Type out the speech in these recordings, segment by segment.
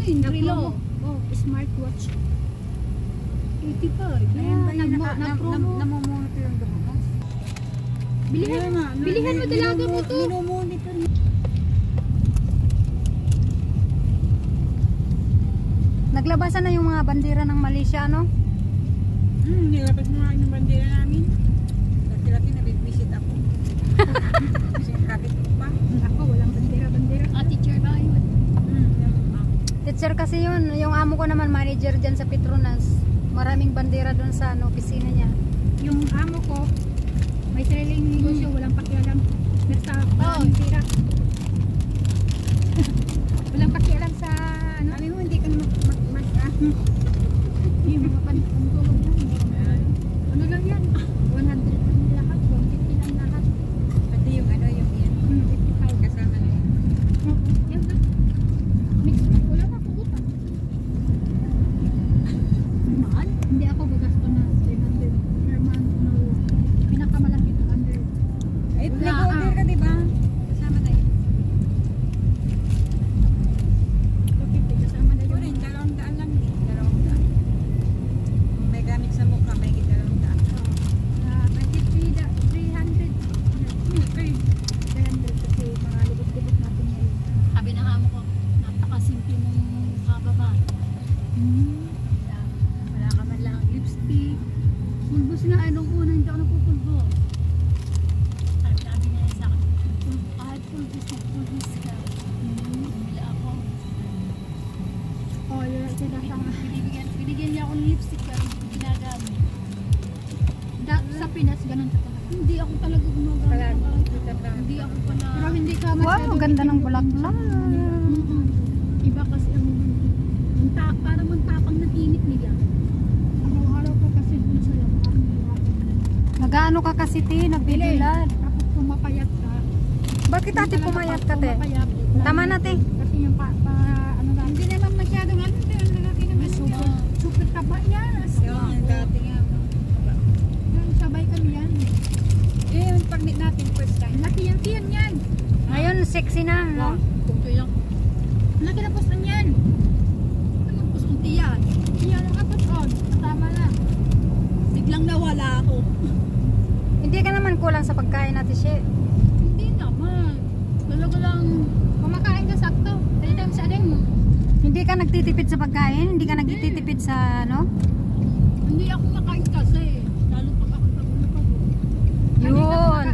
Ano yung Rilo? Oh, smartwatch. 85. Ayan ba yung nag-promo. namomonitor yung gamot mo? Bilihan mo dalaga mo to. Minomonitor mo. Naglabasan na yung mga bandera ng Malaysia, ano? Nilabas mo nga yung bandera namin. Laki-laki nabibvisit ako. Kasi kapit ko pa. Ako, walang bandera-bandera. Teacher ba yun? Teacher kasi yun. Yung amo ko naman, manager dyan sa Petronas. Maraming bandera doon sa opisina niya. Yung amo ko, may sariling negosyo, walang pakialam. Basta bandera. Walang pakialam sa ano. Sabi mo, hindi ka na Yung mga pantulog lang. Ano lang yan? 100 lang lahat, 150 lang lahat. pati yung ano yung yan. 55. Kasama na yun. Yan na. Mix na. Wala na ako utang. Mahal? Hindi ako gagasto na 300 per month. No. Pinakamalaki 200. Ay, nag-order ka diba? Kasama na yun. 250 kasama na Ito yun. rin, 200 lang din. 200. Kung may gamit sa mukha, may 200. Budget 300. Kasi mga lubot-lubot natin ngayon. Sabi ng amo ko, napakasimple mong kababa. Wala ka man lang lipstick. Pulbos nga, anong una, hindi ako napupulbo. Sabi niya sa akin, kahit pulbis ka. Bumili ako. Oh, yun, sinasama. Binigyan niya ako ng lipstick pero ginagamit. Sa Pinas, ganun ka talaga. Hindi ako talaga gumagamit. Hindi ako pala. Pero hindi ka Wow, ang ganda ng bulaklak. Iba kasi ang para magtapang na tinit nila. Araw-araw ka kasi dun sa labas. Nagaano ka kasi, te? Nagbibilad. Tapos pumapayat ka. Bakit ate pumayat ka, te? Pumapayat. Tama na, te. Kasi yung ano lang. Hindi naman masyadong ano. Lalaki naman super taba yan. Yung dating nga. Sabay kami yan. Yung pag-meet natin first time. Laki yan yan. Ngayon, sexy na, no? Kunti lang. Laki na postan yan. Anong kusunti yan? Yan ang kapos on. Tama na. Biglang nawala ako. Hindi ka naman kulang sa pagkain natin, siya. Hindi naman. Talaga lang. Kumakain ka sakto. 3 times a day mo. Hindi ka nagtitipid sa pagkain? Hindi ka nagtitipid sa, ano? Hindi ako makain kasi. Lalo pag ako pagod. Yun.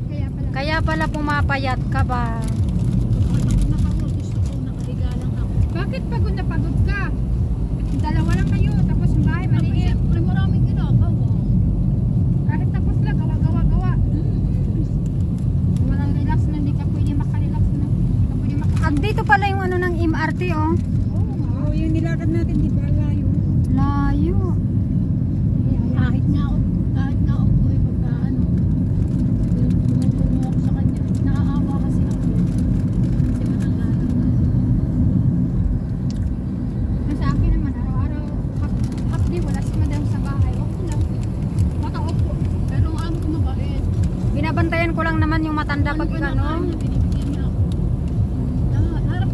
Kaya pala. Kaya pala pumapayat ka ba? Pag ako nakapagod, gusto ko nakahiga lang ako. Bakit pagod na pagod ka? Dalawa lang kayo. Tapos yung bahay maliit. Siyempre maraming ginagawa. Kahit tapos lang. Gawa. Walang relax na. Hindi ka pwede makarelax na. Hindi ka pwede Ag dito pala yung ano ng MRT, oh. Oo, yung nilakad natin, di ba layo? Layo. Kahit nga ako ay pagka ano, tumutungo ako sa kanya. Naaawa kasi ako. Kasi matanggalan na. Sa akin naman, araw-araw, half day, wala si madam sa bahay. Okay lang. Makaupo. Pero ang amo ko mabait. Binabantayan ko lang naman yung matanda pag Ano ano. binibigyan niya ako.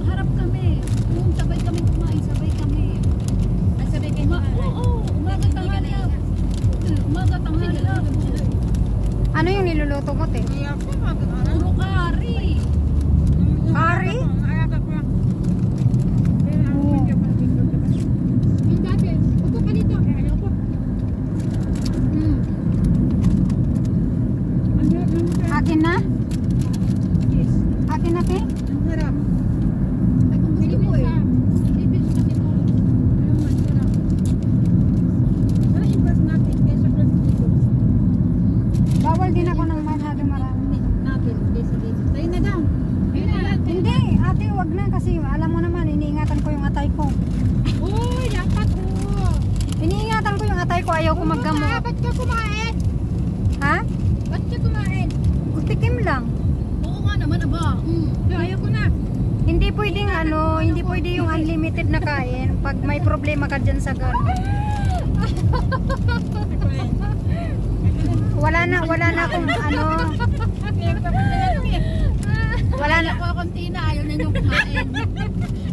Harap kami. Kung sabay kami kumain, sabay kami. Ay, sabi kayo Umaga tanghali. Umaga tanghali. Ano yung niluluto mo, te? Kaya ako, mag-aaral. Puro kari. Kari? Yung dati, upo ka dito. Ayaw po. Akin na? Yes. Akin na, te? Ang harap. Ay, kung gusto mo eh. Bibis kasi to. Ayun, masarap. Ano yung bus natin? Kesa dito. Bawal din ako ng masyado marami. Natin, kesa dito. Tayo na daw. Ayun na lang. Hindi, ate, wag na kasi alam mo naman, iniingatan ko yung atay ko. Uy, dapat oh. Iniingatan ko yung atay ko, ayaw ko maggamot. Ba't ka kumain? Ha? Ba't ka kumain? Tikim lang. Oo nga naman, aba. Ayaw ko na. Hindi pwedeng hindi pwede yung unlimited na kain pag may problema ka dyan sa gano'n. Wala na akong ano, Wala na ko konti na, ayaw na niyong kumain.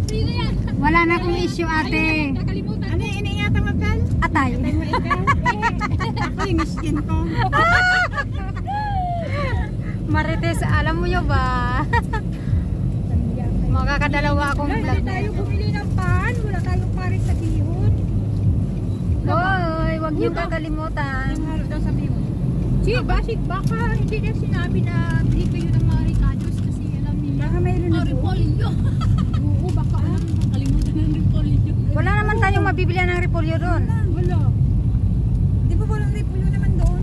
Sino yan? wala na akong issue ate. Nakalimutan Ano yung iniingatan mo, Pel? Atay. Atay mo ikaw? Ako yung skin ko. Marites, alam mo yun ba? Makakadalawa akong vlog. Hindi tayo bumili ng pan. Wala tayong pares sa bihon. Hoy, wag niyo kakalimutan. Yung halo daw sa bihon. baka hindi na sinabi na bili kayo ng mga ricados kasi alam niyo. Baka mayroon na doon. Repolyo. Oo, baka alam mo. Kalimutan ng repolyo. Wala naman tayong mabibilihan ng repolyo doon. Wala. Di ba walang repolyo naman doon?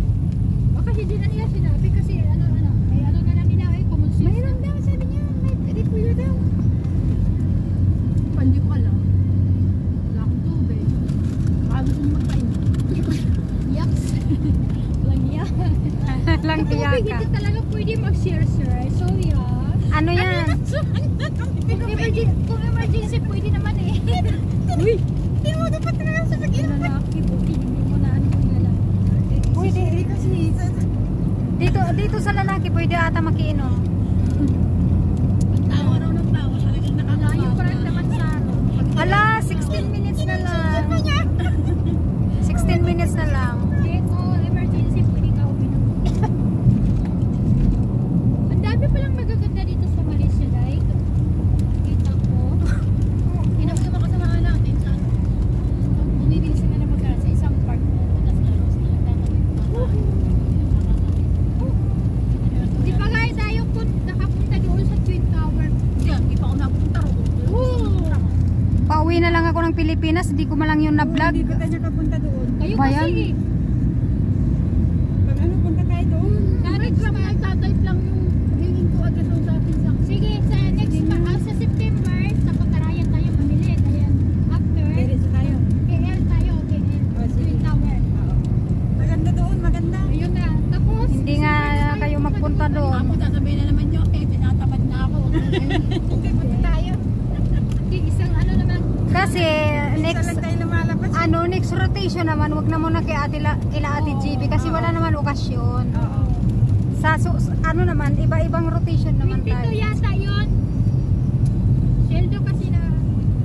Baka hindi na nila sinabi kasi ano, may ano na lang nila common sense. Mayroon daw, sabi niya. May repolyo daw. Hindi ko alam. Wala akong tubig. Baka gusto mo magpain. Yucks. Walang yak. Lang Tubig, tiyaka. hindi talaga pwede mag-share, sir. So, yeah. Ano yan? Kung emergency, pwede naman eh. Uy! Hindi mo dapat na lang sa pag-inom. Lalaki, buti. Hindi ko na ano yung lalaki. Pwede, kasi Dito sa lalaki pwede ata makiinom. Tawa raw ng tawa. Talagang nakalayo pa rin naman sa Ala, 16 minutes na lang. 16 minutes na lang. kung emergency, pwede ka uminom. Ang dami palang magaganda dito sa Malaysia, dahil nakita ko. Hinapin mo kasamahan natin sa bumibili sila ng magkano sa isang park na punta sila rin sila di pa gaya tayo nakapunta doon sa Twin Tower. Hindi pa ako napunta rin. Pauwi na lang ako ng Pilipinas, hindi ko malang yung na-vlog. Hindi ba tayo kapunta doon? Kayo Bayan? kasi eh. Pag ano, punta tayo doon. Next month, nagtatype lang yung hingin ko agad sa atin sa... Sige, sa next month, sa September, sa Pagkarayan tayo mamili. Kaya after, Diretso tayo. KL tayo, KL, Oh, sige. Twin Tower. Oo. Maganda doon, maganda. Ayun na. Tapos, Hindi nga kayo magpunta doon. Ako, sasabihin na naman nyo, tinatamad na ako. Okay, punta tayo. Hindi, isang ano naman. Kasi Isa next lang tayo lumalabas. next rotation naman, wag na muna kay kila Ate GB kasi wala naman okasyon. Oo. Ano naman, iba-ibang rotation naman 22 tayo. yata yun. Sweldo kasi na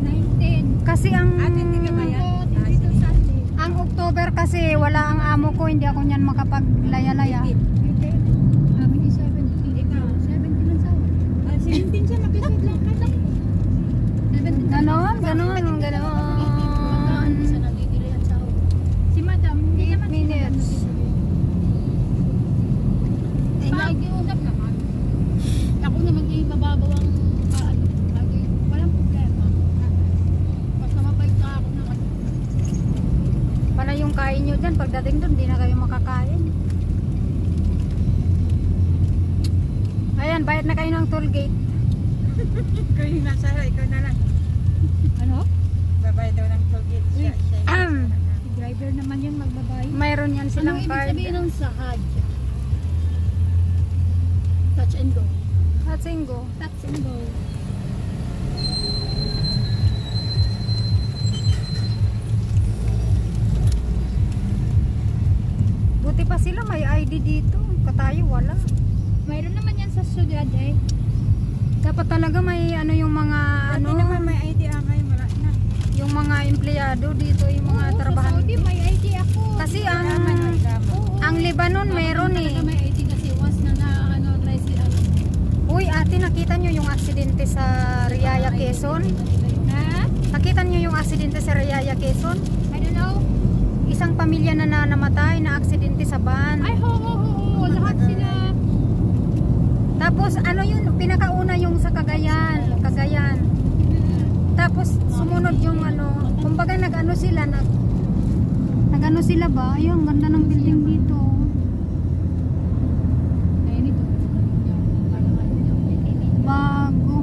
19. Kasi ang Ate, hindi ka ba yan? Oo, 22 Sunday. ang October kasi wala ang amo ko, hindi ako niyan makapaglaya-laya. Amin is 17. Ikaw, 17 lang sa'yo. 17 siya, makisod lang. 17 Ganon. Isa nagigilihan sa si Madam, hindi 8 naman si Madam minutes. Nakikiusap naman. Ako naman yung mababaw ang walang problema. Basta mabait ka ako naman. Para yung kain nyo dyan, pagdating doon, di na kayo makakain. Ayan, bayad na kayo ng toll gate. Ikaw yung nasa, ikaw na lang. Ano? Babayad daw ng toll gate siya. Si driver naman yun magbabayad. Mayroon yan silang Anong ibig card. sabihin ng sahad? Touch and go. Touch and go. Touch and go. Buti pa sila may ID dito. Katayo wala. Mayroon naman yan sa syudad eh. Dapat talaga may ano yung mga Ano naman may idea kayo, wala na. yung mga empleyado dito, yung mga Oo, trabahan. sa Saudi may ID ako. Kasi ang Oo. ang Lebanon meron eh. Talaga may ID kasi once na try si Uy, ate, nakita nyo yung aksidente sa Riaya, Quezon? Ha? Nakita nyo yung aksidente sa Riaya, Quezon? I don't know. Isang pamilya na namatay na aksidente sa van. Ay, ho. Lahat sila. Tapos ano yun, pinakauna yung sa Cagayan. Tapos sumunod yung ano, kumbaga nag-ano sila ba? Ayun, ganda ng building dito. Ayun ito. Bago.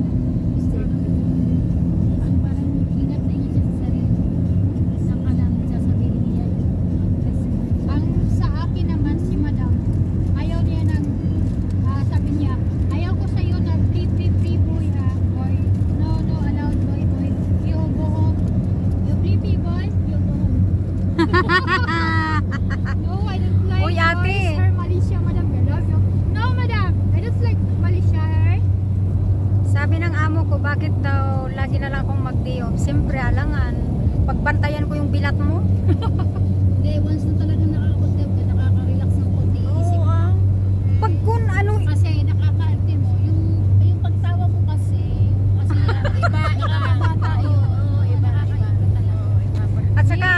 Parang ingat na ingat siya sa sarili. Saka lang sasabihin niya. Ang sa akin naman si Madam, ayaw niya ng sabi niya, ayaw ko sa'yo na free boy ha, boy. No, allowed boy. You go home. You free boy, you go home. No, I don't like Uy, ate. boys or Malaysia, Madam. I love you. No, Madam, I don't like Malaysia. amo ko, bakit daw lagi na lang akong mag-day off? Siyempre, alangan. Pagbantayan ko yung bilat mo. Hindi, once na talaga nakaka-contempt ka, nakaka-relax ng konti isip. Pag kun, ano, Kasi nakakaarte mo, yung pagtawa mo kasi iba, nakakabata yun. Oo, iba talaga. at saka,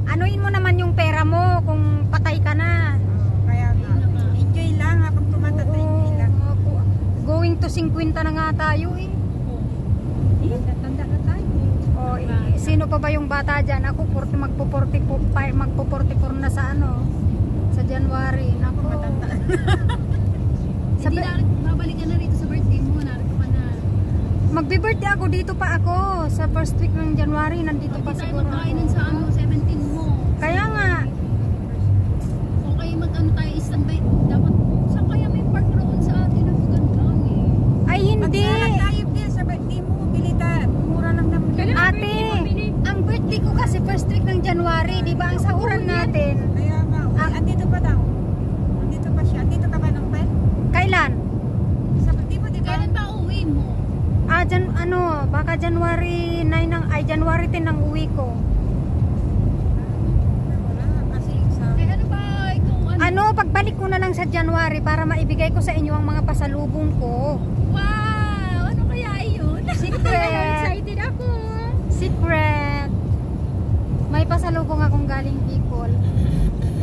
anuin mo naman yung pera mo kung patay ka na. Kaya nga, enjoy lang habang tumatanda, enjoy lang. Oo, going to 50 na nga tayo eh. Tanda na tayo. O, sino pa ba yung bata dyan? Ako, magpo-44 na sa ano, sa January. Naku. Hindi na, babalik ka na rito sa birthday mo, narito ka na. Magbe-birthday ako, dito pa ako. Sa first week ng January, nandito pa Hindi tayo siguro magkainan ako. sa 17 mo. Kaya nga, Kung kayo mag-ano tayo, standby, dapat, saan kaya may park roon sa atin ang magandang eh. ay hindi. Magsarap tayo din sa birthday mo, bili tayo. Mura lang naman. Ate, ang birthday ko kasi first week ng January, di ba? Ang sahuran natin. Kaya nga, andito pa daw. Andito pa siya. Andito ka ba ng pen? Kailan? Sa birthday mo, di ba? Kailan ba uwi mo? Baka January 9 January 10 ang uwi ko. Wala, kasi sa... Ano ba, ikaw, Ano, pagbalik ko na lang sa January para maibigay ko sa inyo ang mga pasalubong ko. wow, ano kaya yun? Secret. Excited ako. Secret. May pasalubong akong galing Bicol.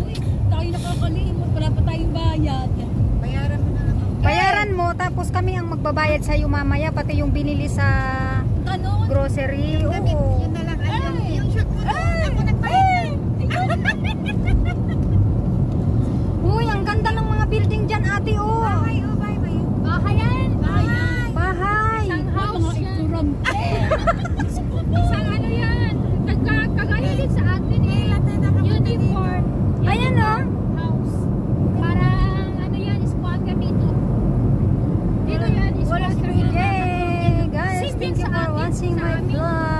Uy, tayo nakakalimot, wala pa tayong bayad. Bayaran mo na lang. Bayaran mo, tapos kami ang magbabayad sa iyo mamaya, pati yung binili sa Ganon. grocery. Damit, Oo. yun na lang. Ay! Yung shoot mo doon. Ako nagbayad. Uy, ang ganda ng mga building dyan, ate, oh. Bye, oh, bye, bye. Bahayan. Bahayan. Bahay. Isang house yan. Isang ano yan. Kagaya din sa atin eh. Uniform. Ayan, oh. House. Parang ano yan, squatter dito. Dito yan, squatter. Yay, guys, Same din thank you sa for atin, watching sa my amin. vlog.